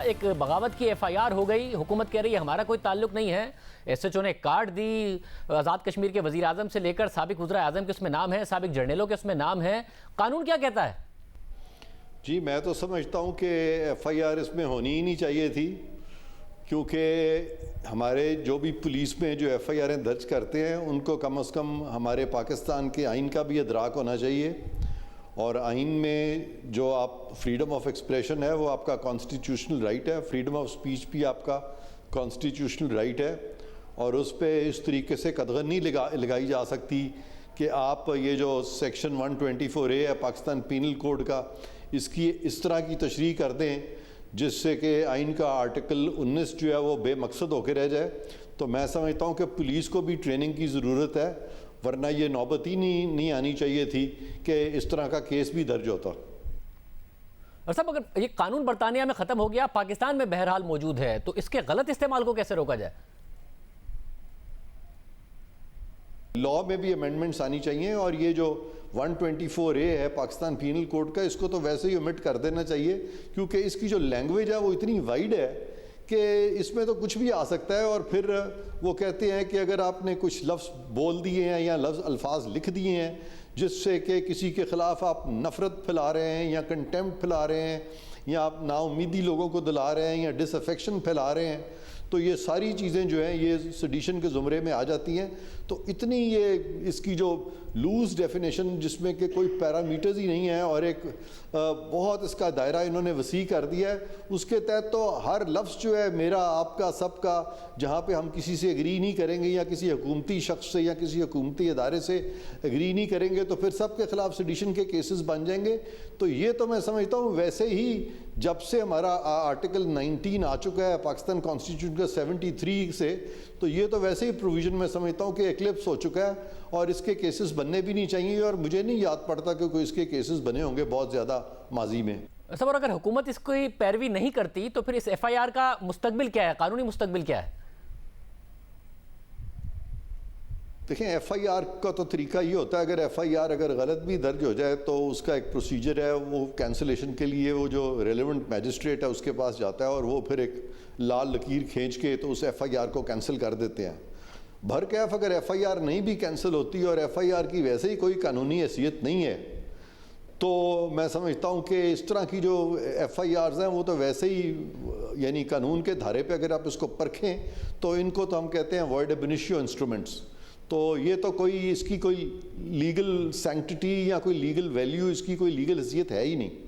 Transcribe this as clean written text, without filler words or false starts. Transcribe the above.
ایک بغاوت کی ایف آئی آر ہو گئی، حکومت کہہ رہی ہے ہمارا کوئی تعلق نہیں ہے، ایس ایچ او نے کارڈ دی، آزاد کشمیر کے وزیر اعظم سے لے کر سابق وزراء اعظم کے اس میں نام ہے، سابق جرنیلوں کے اس میں نام ہے، قانون کیا کہتا ہے؟ جی میں تو سمجھتا ہوں کہ ایف آئی آر اس میں ہونی ہی نہیں چاہیے تھی، کیونکہ ہمارے جو بھی پولیس میں جو ایف آئی آریں درج کرتے ہیں ان کو کم از کم ہمارے پاکستان کے آئین کا بھی ادراک ہونا چاہیے، اور آئین میں جو آپ فریڈم آف ایکسپریشن ہے وہ آپ کا کانسٹیٹیوشنل رائٹ ہے، فریڈم آف سپیچ بھی آپ کا کانسٹیٹیوشنل رائٹ ہے، اور اس پہ اس طریقے سے قدغن نہیں لگائی جا سکتی کہ آپ یہ جو سیکشن 124A ہے پاکستان پینل کوڈ کا، اس کی اس طرح کی تشریح کر دیں جس سے کہ آئین کا آرٹیکل 19 جو ہے وہ بے مقصد ہو کے رہ جائے۔ تو میں سمجھتا ہوں کہ پولیس کو بھی ٹریننگ کی ضرورت ہے، ورنہ یہ نوبت ہی نہیں آنی چاہیے تھی کہ اس طرح کا کیس بھی درج ہوتا۔ اور صاحب اگر یہ قانون برطانیہ میں ختم ہو گیا، پاکستان میں بہرحال موجود ہے، تو اس کے غلط استعمال کو کیسے روکا جائے؟ لاء میں بھی امینڈمنٹس آنی چاہیے، اور یہ جو 124A ہے پاکستان پینل کوڈ کا، اس کو تو ویسے ہی omit کر دینا چاہیے، کیونکہ اس کی جو لینگویج ہے وہ اتنی وائڈ ہے کہ اس میں تو کچھ بھی آ سکتا ہے، اور پھر وہ کہتے ہیں کہ اگر آپ نے کچھ لفظ بول دیے ہیں یا الفاظ لکھ دیے ہیں جس سے کہ کسی کے خلاف آپ نفرت پھیلا رہے ہیں یا کنٹیمپٹ پھیلا رہے ہیں یا آپ نا امیدی لوگوں کو دلا رہے ہیں یا ڈس افیکشن پھیلا رہے ہیں، تو یہ ساری چیزیں جو ہیں یہ سیڈیشن کے زمرے میں آ جاتی ہیں۔ تو اتنی یہ اس کی جو لوز ڈیفینیشن جس میں کہ کوئی پیرامیٹرز ہی نہیں ہیں، اور ایک بہت اس کا دائرہ انہوں نے وسیع کر دیا ہے، اس کے تحت تو ہر لفظ جو ہے میرا، آپ کا، سب کا، جہاں پہ ہم کسی سے ایگری نہیں کریں گے یا کسی حکومتی شخص سے یا کسی حکومتی ادارے سے ایگری نہیں کریں گے تو پھر سب کے خلاف سیڈیشن کے کیسز بن جائیں گے۔ تو یہ تو میں سمجھتا ہوں ویسے ہی جب سے ہمارا آرٹیکل 19 آ چکا ہے پاکستان کانسٹیٹیوشن کا 73 سے، تو یہ تو ویسے ہی پروویژن میں سمجھتا ہوں کہ ایکلپس ہو چکا ہے، اور اس کے کیسز بننے بھی نہیں چاہیے، اور مجھے نہیں یاد پڑتا کہ کوئی اس کے کیسز بنے ہوں گے بہت زیادہ ماضی میں۔ صاحب اور اگر حکومت اس کی پیروی نہیں کرتی تو پھر اس ایف آئی آر کا مستقبل کیا ہے، قانونی مستقبل کیا ہے؟ دیکھیں ایف آئی آر کا تو طریقہ یہ ہوتا ہے، اگر ایف آئی آر اگر غلط بھی درج ہو جائے تو اس کا ایک پروسیجر ہے، وہ کینسلیشن کے لیے وہ جو ریلیونٹ میجسٹریٹ ہے اس کے پاس جاتا ہے، اور وہ پھر ایک لال لکیر کھینچ کے تو اس ایف آئی آر کو کینسل کر دیتے ہیں۔ بہرکیف اگر ایف آئی آر نہیں بھی کینسل ہوتی اور ایف آئی آر کی ویسے ہی کوئی قانونی حیثیت نہیں ہے، تو میں سمجھتا ہوں کہ اس طرح کی جو ایف آئی آرز ہیں وہ تو ویسے ہی یعنی قانون کے دھارے پہ اگر آپ اس کو پرکھیں تو ان کو تو ہم کہتے ہیں وائڈ اب انیشیو انسٹرومنٹس، تو یہ تو کوئی اس کی کوئی لیگل سینکٹیٹی یا کوئی لیگل ویلیو، اس کی کوئی لیگل حیثیت ہے ہی نہیں۔